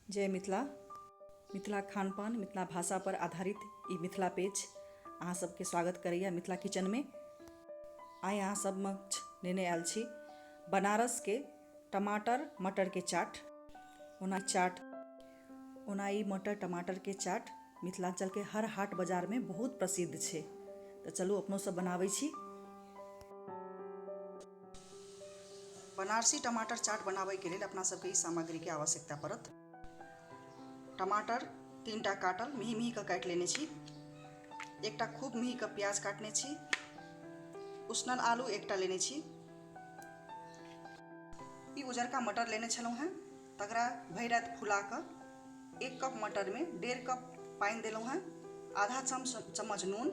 जय मिथिला। मिथिला खानपान, मिथिला भाषा पर आधारित ई मिथिला पेज अहाँ सबके स्वागत करैया मिथिला किचन में। आइ अहाँ सब लेने आयल छी बनारस के टमाटर मटर के चाट। ओना ई मटर टमाटर के चाट मिथिलांचल के हर हाट बाजार में बहुत प्रसिद्ध छै। तो चलू अपनो सब बनाबै छी। बनारसी टमाटर चाट बनाबै के लेल अपना सबके ई सामग्री के आवश्यकता पड़त। टमाटर 3टा काटल मिही मिही के काटि लेने छी। एकटा खूब मिही के प्याज काटने छी। उसनल आलू एकटा लेने छी। ई उजरका मटर लेने छलहुँ हैं, तकरा भरि राति फुला कऽ 1 कप मटर में 1.5 कप पानि देलहुँ हैं, आधा चम्मच नून,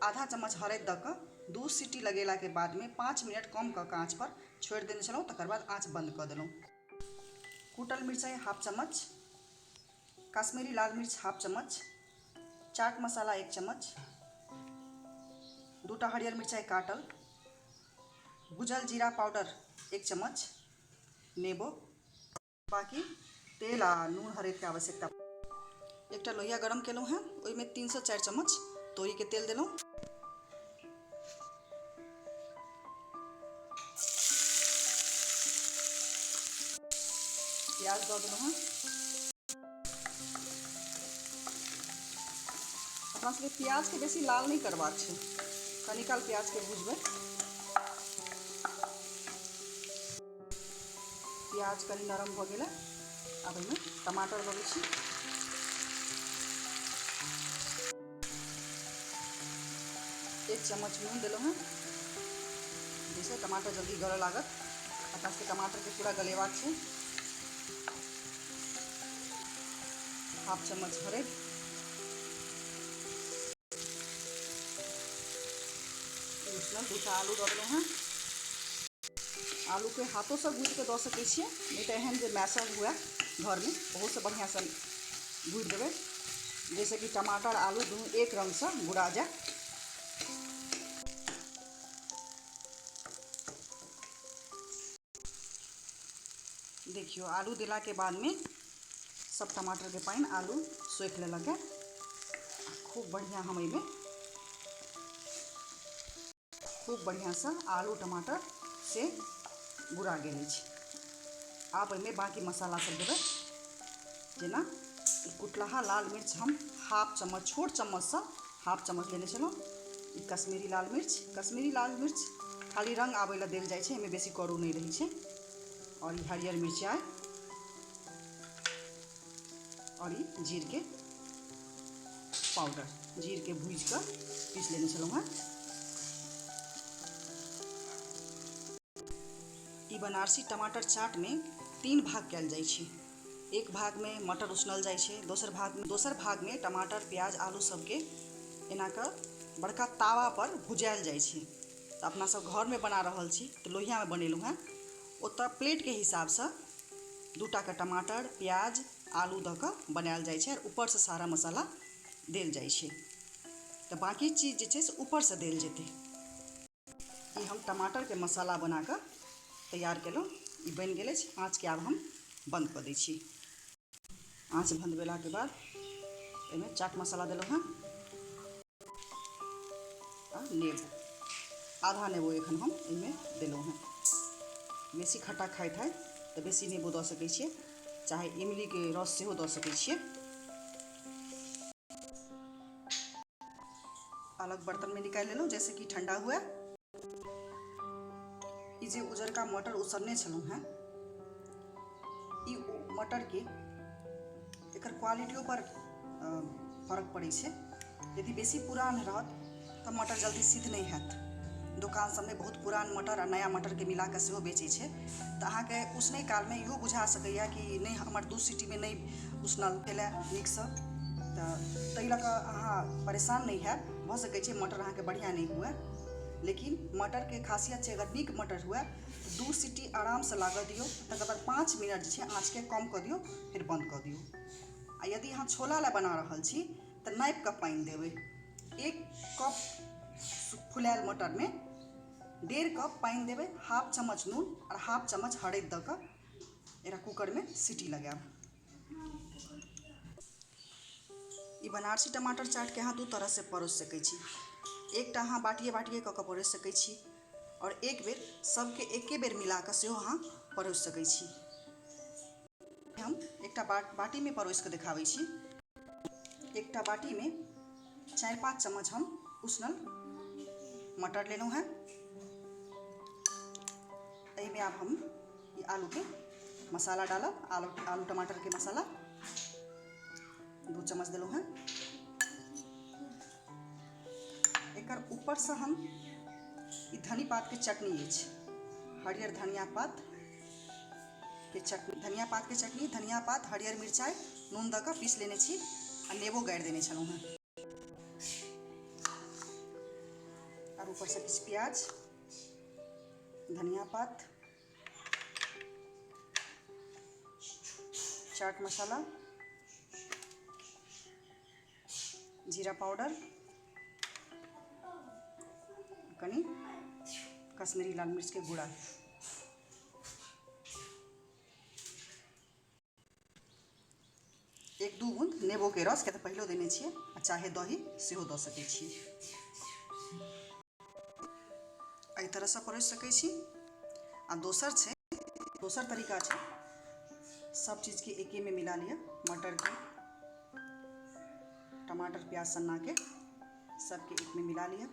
आधा चम्मच हरदि दऽ कऽ 2 सीटी लगेला के बाद में 5 मिनट कम कऽ आँच पर छोड़ि देने छलहुँ। तकर बाद आँच बंद कऽ देलहुँ। कूटल मिरचाई हाफ चम्मच, कश्मीरी लाल मिर्च हाफ चम्मच, चाट मसाला 1 चम्मच, 2टा हरियर मिरचाई काटल, भुजल जीरा पाउडर 1 चम्मच, नेबो, बाकी तेल आ नून हरदि के आवश्यकता। एकटा लोहिया गरम केलहुँ हैं, ओहिमे 3 से 4 चम्मच तोरी के तेल देलहुँ। प्याज दऽ देलहुँ हैं। अपना सबके प्याज के बेसी लाल नहीं करबाक छै, कनी काल प्याज के भूजबै। प्याज कनी नरम भऽ गेलै, आब एहिमे टमाटर दऽ दै छी। एक चम्मच नून देलहुँ हैं, जैसे टमाटर जल्दी गलऽ लागत। अपना सबके टमाटर के पूरा गलेबाक छै। हाफ चम्मच हरदि, उसमें 2टा आलू दऽ देलहुँ हैं। आलू के हाथों से भूज के दऽ सकै छियै, नहीं तो एहन जे मैशर हुए घर में ओहो से बढ़िया से भूज देबै, जैसे कि टमाटर आलू दुनू एक रंग से गुड़ा जाए। देखियो आलू देला के बाद में सब टमाटर के पानी आलू सोख लेलक है। खूब बढ़िया हम एहिमे खूब बढ़िया से आलू टमाटर से गुड़ा गेल छै। आब एहिमे बाकी मसाला सब देबै, जेना कुटलाहा लाल मिर्च हम हाफ चम्मच, छोट चम्मच से हाफ चम्मच लेने छलहुँ। ई कश्मीरी लाल मिर्च खाली रंग आबै ला देल जाइ छै, एहिमे बेसी करू नहीं रहै छै। और ई हरियर मिर्चाई और ई जीर के पाउडर, जीर के भूज कर पीस लेने छलहुँ हैं। ई बनारसी टमाटर चाट में 3 भाग कयल जाइ छै। एक भाग में मटर उसनल जाइ छै, दोसर भाग में टमाटर प्याज आलू सबके एना कऽ बड़का तावा पर भुजायल जाइ छै। तो अपना सब घर में बना रहल छी तो लोहिया में बनेलहुँ हैं। ओतऽ प्लेट के हिसाब से 2टा के टमाटर प्याज आलू दऽ कऽ बनायल जाइ छै, और ऊपर से सारा मसाला देल जाइ छै। तो बाकी चीज जे छै से ऊपर से देल जेतै। ई हम टमाटर के मसाला बना कऽ तैयार केलहुँ। ई बनि गेल अछि। आँच के आब हम बंद कऽ दै छी। आँच बंद भेला के बाद एहिमे चाट मसाला देलहुँ हैं आ नेबो, आधा नेबो एखन हम एहिमे देलहुँ हैं। बेसी खट्टा खाइत है तो बेसी नेबो दऽ सकै छियै, चाहे इमली के रस सेहो दऽ सकै छियै। अलग बर्तन में निकालि लेलहुँ जैसे कि ठंडा हुए। ई जे उजरका मटर उसरने छलहुँ हैं, ई मटर के एकर क्वालिटियों पर फर्क पड़ै छै। यदि बेसी पुरान रहत तो मटर जल्दी सिद्ध नहीं हैत। दुकान सब में बहुत पुरान मटर आ नया मटर के मिला के सेहो बेचै छै, तो अहाँके उसनै काल में इहो बुझा सकैया कि नहीं हमर 2 सीटी में नहीं उसनल भेलै नीक से, तो ताहि लऽ कऽ अहाँ परेशान नहीं हैब। भऽ सकै छै मटर अहाँके बढ़िया नहीं हुए, लेकिन मटर के खासियत छै अगर नीक मटर हुए तो 2 सीटी आराम से लागऽ दियौ। तकर बाद 5 मिनट जे छै आँच के कम कऽ दियौ, फिर बंद कऽ दियौ। आ यदि अहाँ छोला ला बना रहल छी तो नापि कऽ पानि देबै। 1 कप फुलायल मटर में 1.5 कप पानि देबै, हाफ चम्मच नून और हाफ चम्मच हरदि दऽ कऽ एकरा कुकर में सीटी लगायब। ई बनारसी टमाटर चाट के अहाँ दू तरह से परोस सकै छी। एकटा अहाँ बाटिए बाटिए कऽ परोस सकै छी और एक बेर सबके एके बेर मिला कऽ सेहो अहाँ परोस सकै छी। हम एकटा बाटी में परोस कऽ देखाबै छी। एकटा बाटी में 4-5 चम्मच हम उसनल मटर लेलहुँ हैं। एहिमे आब हम ई आलू के मसाला डालब। आलू टमाटर के मसाला 2 चम्मच देलहुँ हैं। एकर ऊपर से हम ई धनी पात के चटनी अछि, हरियर धनिया पात के चटनी, धनिया पात, हरियर मिरचाई नून दऽ कऽ पीस लेने छी आ नेबो गाड़ि देने छलहुँ हैं। और ऊपर से किछु प्याज, धनिया पात, चाट मसाला, जीरा पाउडर, कनी कश्मीरी लाल मिर्च के गुड़ा, एक दू बूंद नेबो के रस के तऽ पहिलो देने छियै आ चाहे दही सेहो दऽ सकै छियै। एहि तरहसँ परोस सकै छी। आ दोसर तरीका छै, सब चीज़ के एके में मिला लिया, मटर के, टमाटर, प्याज, सन्ना के सबके एक में मिला लिया।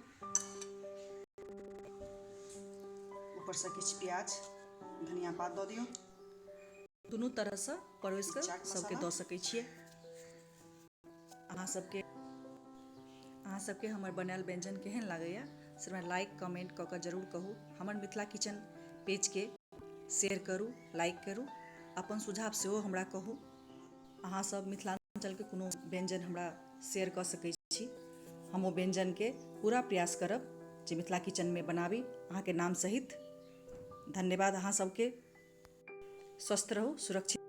ऊपर से किछु प्याज, धनिया पात दऽ दियौ। दुनू तरह से परोस कऽ सबके दऽ सकै छियै। अहाँ सबके हमर बनायल व्यंजन केहन लागैया से हमरा लाइक कमेंट कऽ कऽ जरूर कहू। हमर मिथिला किचन पेज के शेयर करू, लाइक करू, अपन सुझाव सेहो हमरा कहू। अहाँ सब मिथिलांचल के कोनो व्यंजन हमरा शेयर कऽ सकै छी। हम ओ व्यंजन के पूरा प्रयास करब जे मिथिला किचन में बनाबी अहाँ के नाम सहित। धन्यवाद। अहाँ सबके स्वस्थ रहू, सुरक्षित